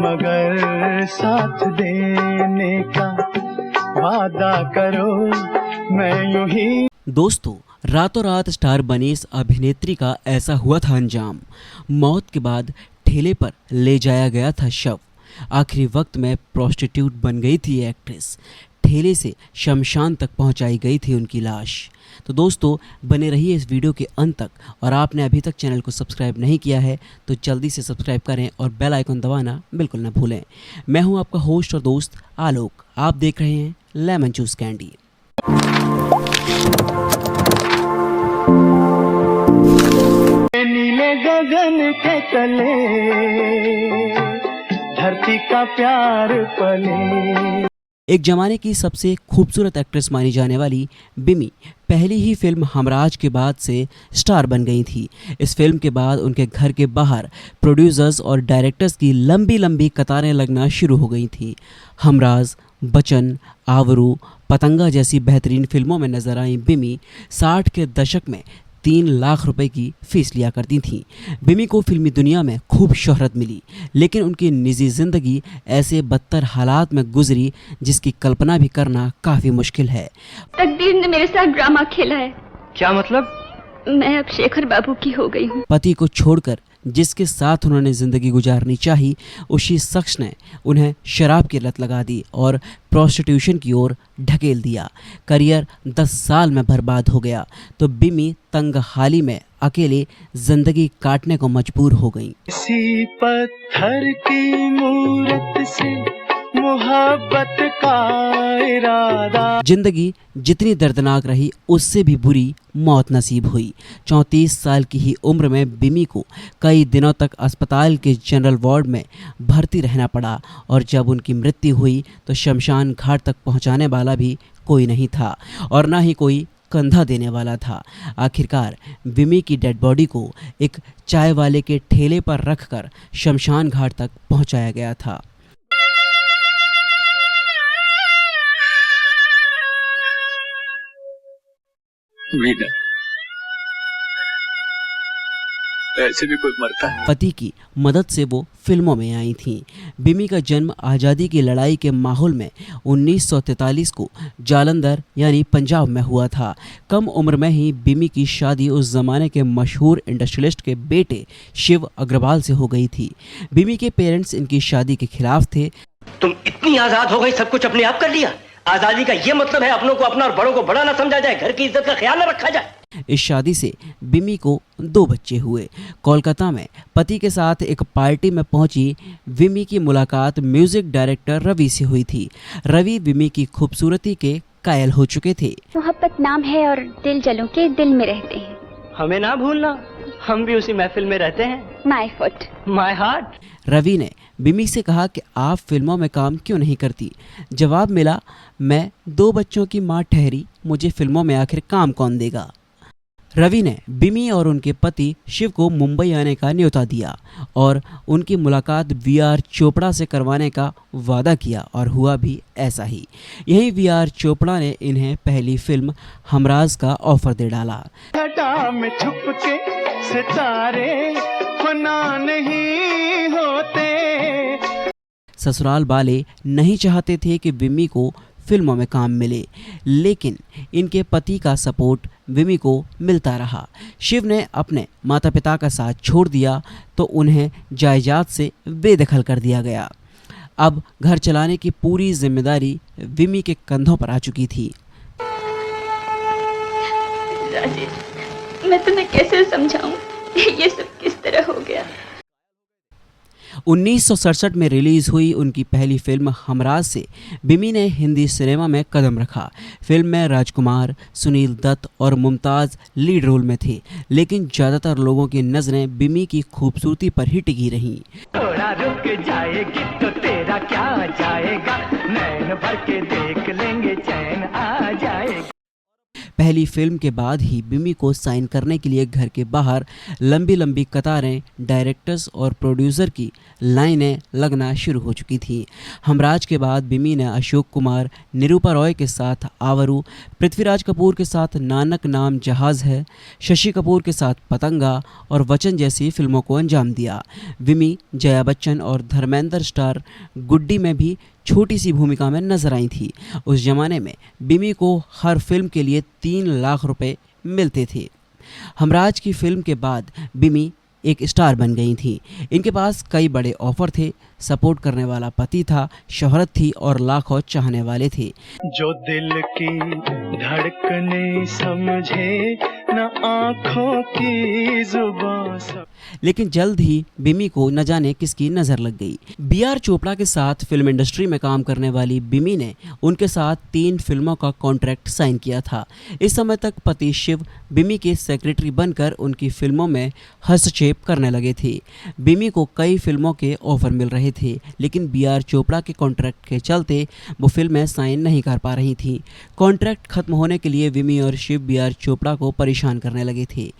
मगर साथ देने का वादा करो, मैं यूं ही। दोस्तों, रातों रात स्टार बनी इस अभिनेत्री का ऐसा हुआ था अंजाम। मौत के बाद ठेले पर ले जाया गया था शव। आखिरी वक्त में प्रोस्टिट्यूट बन गई थी ये एक्ट्रेस। ठेले से शमशान तक पहुंचाई गई थी उनकी लाश। तो दोस्तों, बने रहिए इस वीडियो के अंत तक, और आपने अभी तक चैनल को सब्सक्राइब नहीं किया है तो जल्दी से सब्सक्राइब करें और बेल आइकन दबाना बिल्कुल ना भूलें। मैं हूं आपका होस्ट और दोस्त आलोक। आप देख रहे हैं लेमन जूस कैंडी। नीले गगन के तले धरती का प्यार पले। एक जमाने की सबसे खूबसूरत एक्ट्रेस मानी जाने वाली बिमी पहली ही फिल्म हमराज के बाद से स्टार बन गई थी। इस फिल्म के बाद उनके घर के बाहर प्रोड्यूसर्स और डायरेक्टर्स की लंबी लंबी कतारें लगना शुरू हो गई थी। हमराज, बचन, आवरू, पतंगा जैसी बेहतरीन फिल्मों में नजर आई बिमी 60 के दशक में 3 लाख रुपए की फीस लिया करती थीं। बिमी को फिल्मी दुनिया में खूब शोहरत मिली, लेकिन उनकी निजी ज़िंदगी ऐसे बदतर हालात में गुजरी जिसकी कल्पना भी करना काफ़ी मुश्किल है। तकदीर ने मेरे साथ ड्रामा खेला है। क्या मतलब? मैं अब शेखर बाबू की हो गई हूँ। पति को छोड़कर जिसके साथ उन्होंने ज़िंदगी गुजारनी चाही, उसी शख्स ने उन्हें शराब की लत लगा दी और प्रोस्टिट्यूशन की ओर ढकेल दिया। करियर 10 साल में बर्बाद हो गया तो बिमी तंग हाली में अकेले जिंदगी काटने को मजबूर हो गई। इसी पत्थर की मूरत से मोहब्बत का इरादा। जिंदगी जितनी दर्दनाक रही उससे भी बुरी मौत नसीब हुई। 34 साल की ही उम्र में बिमी को कई दिनों तक अस्पताल के जनरल वार्ड में भर्ती रहना पड़ा, और जब उनकी मृत्यु हुई तो शमशान घाट तक पहुंचाने वाला भी कोई नहीं था और ना ही कोई कंधा देने वाला था। आखिरकार बिमी की डेड बॉडी को एक चाय वाले के ठेले पर रखकर शमशान घाट तक पहुंचाया गया था। मीना, ऐसे भी कोई मरता है? पति की मदद से वो फिल्मों में आई थीं। बिमी का जन्म आज़ादी की लड़ाई के माहौल में 1943 को जालंधर यानी पंजाब में हुआ था। कम उम्र में ही बिमी की शादी उस जमाने के मशहूर इंडस्ट्रियलिस्ट के बेटे शिव अग्रवाल से हो गई थी। बिमी के पेरेंट्स इनकी शादी के खिलाफ थे। तुम इतनी आजाद हो गई, सब कुछ अपने आप कर लिया। आजादी का ये मतलब है अपनों को अपना और बड़ों को बड़ा ना समझा जाए, घर की इज्जत का ख्याल न रखा जाए। इस शादी से बिमी को 2 बच्चे हुए। कोलकाता में पति के साथ एक पार्टी में पहुंची बिमी की मुलाकात म्यूजिक डायरेक्टर रवि से हुई थी। रवि बिमी की खूबसूरती के कायल हो चुके थे। मोहब्बत नाम है और दिल जलों के दिल में रहते हैं। हमें ना भूलना, हम भी उसी महफिल में रहते हैं। My foot my heart. Ravi ने बिमी से कहा कि आप फिल्मों में काम क्यों नहीं करती। जवाब मिला, मैं 2 बच्चों की मां ठहरी, मुझे फिल्मों में आखिर काम कौन देगा। रवि ने बिमी और उनके पति शिव को मुंबई आने का न्योता दिया और उनकी मुलाकात वी.आर. चोपड़ा से करवाने का वादा किया, और हुआ भी ऐसा ही। यही वी.आर. चोपड़ा ने इन्हें पहली फिल्म हमराज का ऑफर दे डाला। घटा में छुप के सितारे फना नहीं होते। ससुराल वाले नहीं चाहते थे कि बिमी को फिल्मों में काम मिले, लेकिन इनके पति का सपोर्ट बिमी को मिलता रहा। शिव ने अपने माता पिता का साथ छोड़ दिया तो उन्हें जायदाद से बेदखल कर दिया गया। अब घर चलाने की पूरी जिम्मेदारी बिमी के कंधों पर आ चुकी थी। राजेश, मैं तुम्हें कैसे समझाऊं, ये सब किस तरह हो गया। 1967 में रिलीज हुई उनकी पहली फिल्म हमराज से बिमी ने हिंदी सिनेमा में कदम रखा। फिल्म में राजकुमार, सुनील दत्त और मुमताज़ लीड रोल में थे, लेकिन ज़्यादातर लोगों की नज़रें बिमी की खूबसूरती पर ही टिकी रहीं। थोड़ा रुक जाएगी तो तेरा क्या जाएगा, नैन भर के देख लेंगे चैन आ जाएगा। पहली फिल्म के बाद ही बिमी को साइन करने के लिए घर के बाहर लंबी लंबी कतारें डायरेक्टर्स और प्रोड्यूसर की लाइनें लगना शुरू हो चुकी थी। हमराज के बाद बिमी ने अशोक कुमार, निरूपा रॉय के साथ आवरू, पृथ्वीराज कपूर के साथ नानक नाम जहाज़ है, शशि कपूर के साथ पतंगा और वचन जैसी फिल्मों को अंजाम दिया। बिमी जया बच्चन और धर्मेंद्र स्टार गुड्डी में भी छोटी सी भूमिका में नजर आई थी। उस जमाने में बिमी को हर फिल्म के लिए 3 लाख रुपए मिलते थे। हमराज की फिल्म के बाद बिमी एक स्टार बन गई थी। इनके पास कई बड़े ऑफर थे, सपोर्ट करने वाला पति था, शोहरत थी और लाखों चाहने वाले थे। जो दिल की धड़कने समझे न आँखों की जुबान। लेकिन जल्द ही बिमी को न जाने किसकी नज़र लग गई। बी.आर. चोपड़ा के साथ फिल्म इंडस्ट्री में काम करने वाली बिमी ने उनके साथ 3 फिल्मों का कॉन्ट्रैक्ट साइन किया था। इस समय तक पति शिव बिमी के सेक्रेटरी बनकर उनकी फिल्मों में हस्तक्षेप करने लगे थे। बिमी को कई फिल्मों के ऑफर मिल रहे थे, लेकिन बी.आर. चोपड़ा के कॉन्ट्रैक्ट के चलते वो फिल्में साइन नहीं कर पा रही थी। कॉन्ट्रैक्ट खत्म होने के लिए बिमी और शिव बी.आर. चोपड़ा को परेशान करने लगे थे।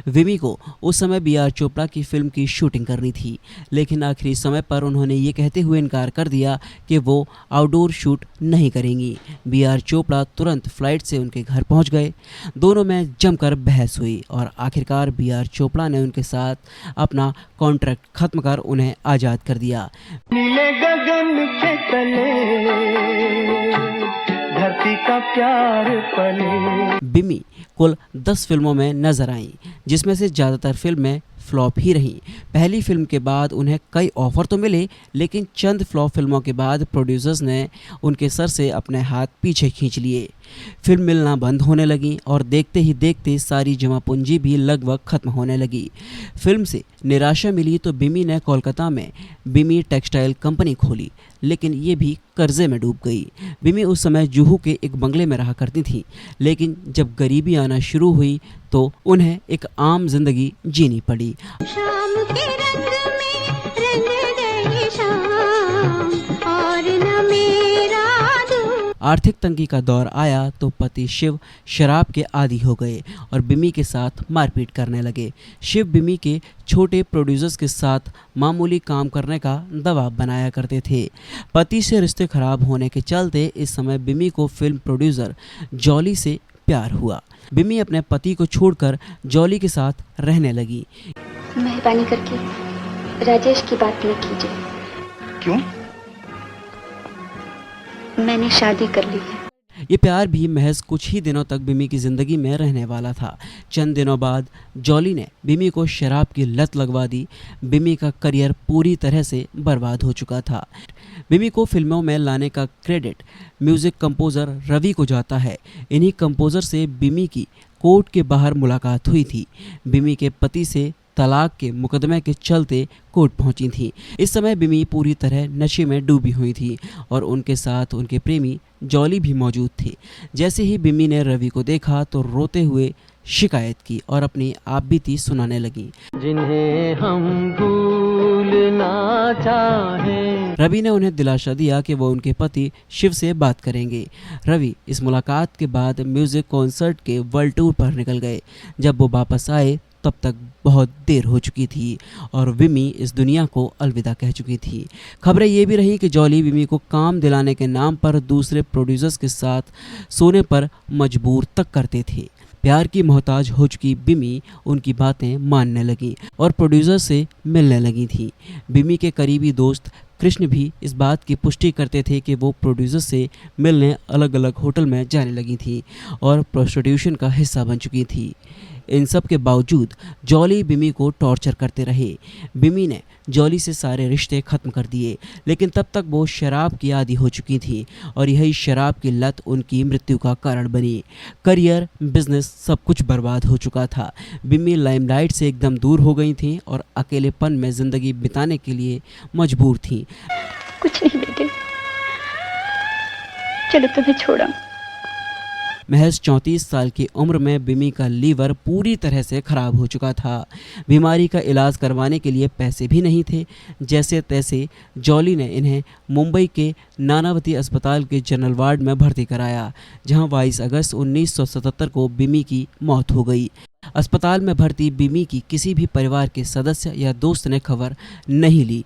बिमी को उस समय बी.आर. चोपड़ा की फिल्म की शूटिंग करनी थी, लेकिन आखिरी समय पर उन्होंने ये कहते हुए इनकार कर दिया कि वो आउटडोर शूट नहीं करेंगी। बी.आर. चोपड़ा तुरंत फ्लाइट से उनके घर पहुंच गए। दोनों में जमकर बहस हुई और आखिरकार बी.आर. चोपड़ा ने उनके साथ अपना कॉन्ट्रैक्ट खत्म कर उन्हें आज़ाद कर दिया। नीले गगन के तले धरती का प्यार पले। बिमी कुल 10 फिल्मों में नजर आईं, जिसमें से ज़्यादातर फिल्में फ्लॉप ही रहीं। पहली फिल्म के बाद उन्हें कई ऑफर तो मिले, लेकिन चंद फ्लॉप फिल्मों के बाद प्रोड्यूसर्स ने उनके सर से अपने हाथ पीछे खींच लिए। फिल्म मिलना बंद होने लगी और देखते ही देखते सारी जमा पूंजी भी लगभग खत्म होने लगी। फिल्म से निराशा मिली तो बिमी ने कोलकाता में बिमी टेक्सटाइल कंपनी खोली, लेकिन ये भी कर्जे में डूब गई। बिमी उस समय जुहू के एक बंगले में रहा करती थी, लेकिन जब गरीबी आना शुरू हुई तो उन्हें एक आम जिंदगी जीनी पड़ी। शाम के रंग में रंग गई शाम और न मेरा दूर। आर्थिक तंगी का दौर आया तो पति शिव शराब के आदी हो गए और बिमी के साथ मारपीट करने लगे। शिव बिमी के छोटे प्रोड्यूसर्स के साथ मामूली काम करने का दबाव बनाया करते थे। पति से रिश्ते खराब होने के चलते इस समय बिमी को फिल्म प्रोड्यूसर जॉली से प्यार हुआ। बिमी अपने पति को छोड़कर जॉली के साथ रहने लगी। मेहरबानी करके राजेश की बात न कीजिए। क्यों? मैंने शादी कर ली है। ये प्यार भी महज कुछ ही दिनों तक बिमी की ज़िंदगी में रहने वाला था। चंद दिनों बाद जॉली ने बिमी को शराब की लत लगवा दी। बिमी का करियर पूरी तरह से बर्बाद हो चुका था। बिमी को फिल्मों में लाने का क्रेडिट म्यूज़िक कंपोज़र रवि को जाता है। इन्हीं कंपोज़र से बिमी की कोर्ट के बाहर मुलाकात हुई थी। बिमी के पति से तलाक के मुकदमे के चलते कोर्ट पहुंची थी। इस समय बिमी पूरी तरह नशे में डूबी हुई थी और उनके साथ उनके प्रेमी जॉली भी मौजूद थे। जैसे ही बिमी ने रवि को देखा तो रोते हुए शिकायत की और अपनी आपबीती सुनाने लगी। जिन्हें हम भूलना चाहें। रवि ने उन्हें दिलासा दिया कि वो उनके पति शिव से बात करेंगे। रवि इस मुलाकात के बाद म्यूजिक कॉन्सर्ट के वर्ल्ड टूर पर निकल गए। जब वो वापस आए तब तक बहुत देर हो चुकी थी और विमी इस दुनिया को अलविदा कह चुकी थी। खबरें ये भी रही कि जॉली विमी को काम दिलाने के नाम पर दूसरे प्रोड्यूसर्स के साथ सोने पर मजबूर तक करते थे। प्यार की मोहताज हो चुकी बिमी उनकी बातें मानने लगी और प्रोड्यूसर से मिलने लगी थी। बिमी के करीबी दोस्त कृष्ण भी इस बात की पुष्टि करते थे कि वो प्रोड्यूसर से मिलने अलग अलग होटल में जाने लगी थी और प्रोस्टिट्यूशन का हिस्सा बन चुकी थी। इन सब के बावजूद जॉली बिमी को टॉर्चर करते रहे। बिमी ने जॉली से सारे रिश्ते ख़त्म कर दिए, लेकिन तब तक वो शराब की आदी हो चुकी थी और यही शराब की लत उनकी मृत्यु का कारण बनी। करियर, बिजनेस सब कुछ बर्बाद हो चुका था। बिमी लाइमलाइट से एकदम दूर हो गई थी और अकेलेपन में ज़िंदगी बिताने के लिए मजबूर थी। कुछ नहीं बेटे, चलो तुम्हें छोड़ा। महज 34 साल की उम्र में बिमी का लीवर पूरी तरह से खराब हो चुका था। बीमारी का इलाज करवाने के लिए पैसे भी नहीं थे। जैसे तैसे जॉली ने इन्हें मुंबई के नानावती अस्पताल के जनरल वार्ड में भर्ती कराया, जहां 22 अगस्त 1977 को बिमी की मौत हो गई। अस्पताल में भर्ती बिमी की किसी भी परिवार के सदस्य या दोस्त ने खबर नहीं ली।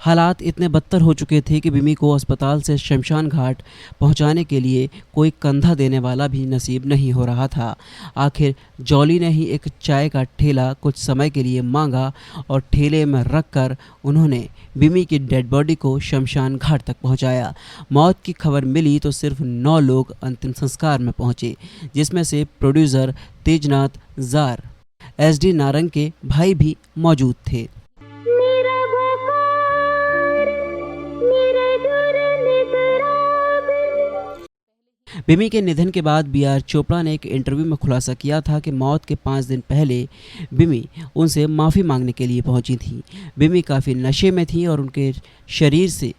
हालात इतने बदतर हो चुके थे कि बिमी को अस्पताल से शमशान घाट पहुंचाने के लिए कोई कंधा देने वाला भी नसीब नहीं हो रहा था। आखिर जॉली ने ही एक चाय का ठेला कुछ समय के लिए मांगा और ठेले में रखकर उन्होंने बिमी की डेड बॉडी को शमशान घाट तक पहुंचाया। मौत की खबर मिली तो सिर्फ 9 लोग अंतिम संस्कार में पहुंचे, जिसमें से प्रोड्यूसर तेजनाथ जार SD नारंग के भाई भी मौजूद थे। बिमी के निधन के बाद BR चोपड़ा ने एक इंटरव्यू में खुलासा किया था कि मौत के 5 दिन पहले बिमी उनसे माफ़ी मांगने के लिए पहुंची थी। बिमी काफ़ी नशे में थी और उनके शरीर से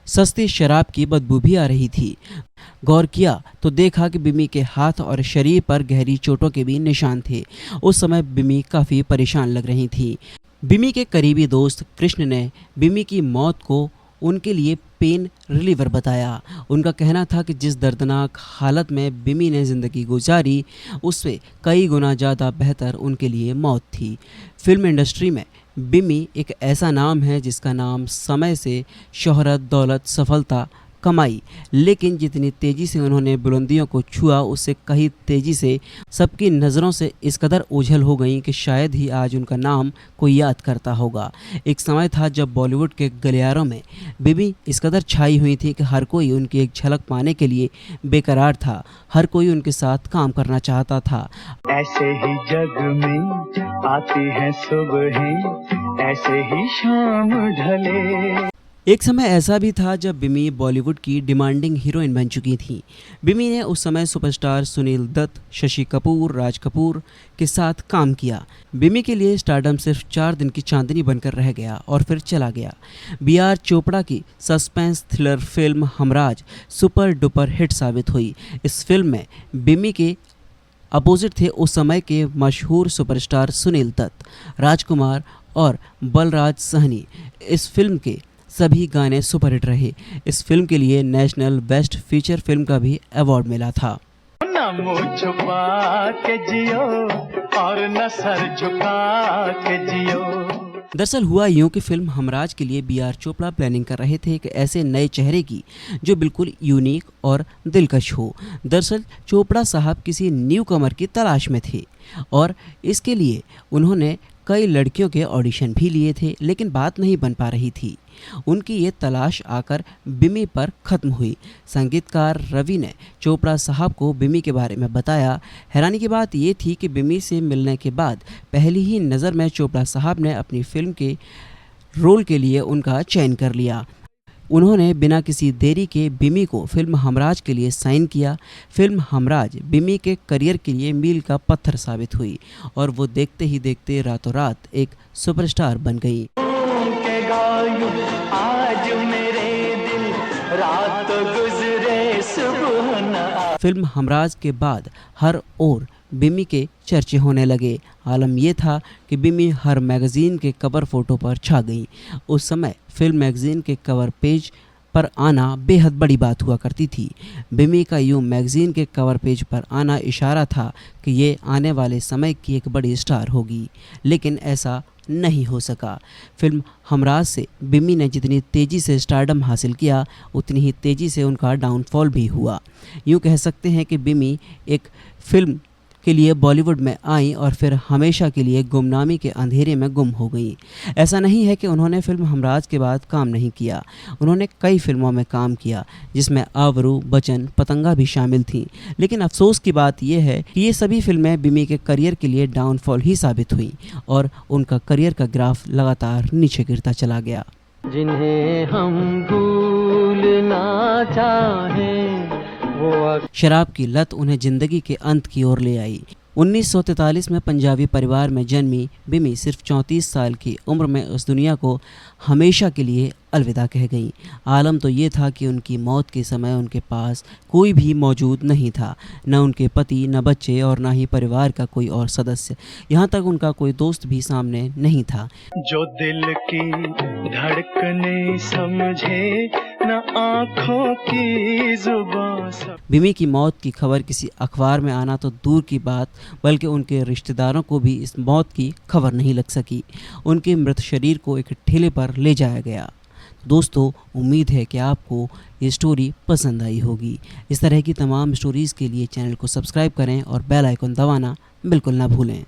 सस्ती शराब की बदबू भी आ रही थी। गौर किया तो देखा कि बिमी के हाथ और शरीर पर गहरी चोटों के भी निशान थे। उस समय बिमी काफ़ी परेशान लग रही थी। बिमी के करीबी दोस्त कृष्ण ने बिमी की मौत को उनके लिए पेन रिलीवर बताया। उनका कहना था कि जिस दर्दनाक हालत में बिमी ने ज़िंदगी गुजारी, उससे कई गुना ज़्यादा बेहतर उनके लिए मौत थी। फिल्म इंडस्ट्री में बिमी एक ऐसा नाम है जिसका नाम समय से शोहरत, दौलत, सफलता कमाई, लेकिन जितनी तेज़ी से उन्होंने बुलंदियों को छुआ, उससे कहीं तेज़ी से सबकी नज़रों से इस कदर ओझल हो गई कि शायद ही आज उनका नाम कोई याद करता होगा। एक समय था जब बॉलीवुड के गलियारों में बिमी इस कदर छाई हुई थी कि हर कोई उनकी एक झलक पाने के लिए बेकरार था। हर कोई उनके साथ काम करना चाहता था। ऐसे ही जग में आती हैं सुबहें, ऐसे ही शाम ढले। एक समय ऐसा भी था जब बिमी बॉलीवुड की डिमांडिंग हीरोइन बन चुकी थी। बिमी ने उस समय सुपरस्टार सुनील दत्त, शशि कपूर, राज कपूर के साथ काम किया। बिमी के लिए स्टारडम सिर्फ 4 दिन की चांदनी बनकर रह गया और फिर चला गया। BR चोपड़ा की suspense thriller film Hamraaz super duper hit साबित हुई। इस फिल्म में बिमी के अपोजिट थे उस समय के मशहूर सुपरस्टार सुनील दत्त, राजकुमार और बलराज सहनी। इस फिल्म के सभी गाने सुपरहिट रहे। इस फिल्म के लिए नेशनल बेस्ट फीचर फिल्म का भी अवार्ड मिला था। न मुँह छुपा के जियो और न सर झुका के जियो। दरअसल हुआ यूं कि फिल्म हमराज के लिए BR चोपड़ा प्लानिंग कर रहे थे कि ऐसे नए चेहरे की जो बिल्कुल यूनिक और दिलकश हो। दरअसल चोपड़ा साहब किसी न्यू कमर की तलाश में थे और इसके लिए उन्होंने कई लड़कियों के ऑडिशन भी लिए थे, लेकिन बात नहीं बन पा रही थी। उनकी ये तलाश आकर बिमी पर ख़त्म हुई। संगीतकार रवि ने चोपड़ा साहब को बिमी के बारे में बताया। हैरानी की बात ये थी कि बिमी से मिलने के बाद पहली ही नज़र में चोपड़ा साहब ने अपनी फिल्म के रोल के लिए उनका चयन कर लिया। उन्होंने बिना किसी देरी के बिमी को फिल्म हमराज के लिए साइन किया। फिल्म हमराज बिमी के करियर के लिए मील का पत्थर साबित हुई और वो देखते ही देखते रातों रात एक सुपरस्टार बन गई। आज मेरे दिल रात गुजरे सुबह न। फिल्म हमराज के बाद हर ओर बिमी के चर्चे होने लगे। आलम यह था कि बिमी हर मैगज़ीन के कवर फ़ोटो पर छा गई। उस समय फिल्म मैगज़ीन के कवर पेज पर आना बेहद बड़ी बात हुआ करती थी। बिमी का यूं मैगज़ीन के कवर पेज पर आना इशारा था कि ये आने वाले समय की एक बड़ी स्टार होगी, लेकिन ऐसा नहीं हो सका। फिल्म हमराज से बिमी ने जितनी तेज़ी से स्टारडम हासिल किया, उतनी ही तेज़ी से उनका डाउनफॉल भी हुआ। यूँ कह सकते हैं कि बिमी एक फ़िल्म के लिए बॉलीवुड में आई और फिर हमेशा के लिए गुमनामी के अंधेरे में गुम हो गई। ऐसा नहीं है कि उन्होंने फिल्म हमराज के बाद काम नहीं किया। उन्होंने कई फिल्मों में काम किया, जिसमें आवरू, बचन, पतंगा भी शामिल थीं। लेकिन अफसोस की बात यह है कि ये सभी फिल्में बिमी के करियर के लिए डाउनफॉल ही साबित हुई और उनका करियर का ग्राफ लगातार नीचे गिरता चला गया। जिन्हें हम भूलना चाहें वो शराब की लत उन्हें जिंदगी के अंत की ओर ले आई। 1943 में पंजाबी परिवार में जन्मी बिमी सिर्फ 34 साल की उम्र में उस दुनिया को हमेशा के लिए अलविदा कह गईं। आलम तो ये था कि उनकी मौत के समय उनके पास कोई भी मौजूद नहीं था, न उनके पति, न बच्चे और न ही परिवार का कोई और सदस्य। यहाँ तक उनका कोई दोस्त भी सामने नहीं था। जो दिल की धड़कने समझे न आँखों की जुबान। बिमी की मौत की खबर किसी अखबार में आना तो दूर की बात, बल्कि उनके रिश्तेदारों को भी इस मौत की खबर नहीं लग सकी। उनके मृत शरीर को एक ठेले पर ले जाया गया। दोस्तों, उम्मीद है कि आपको ये स्टोरी पसंद आई होगी। इस तरह की तमाम स्टोरीज़ के लिए चैनल को सब्सक्राइब करें और बेल आइकन दबाना बिल्कुल ना भूलें।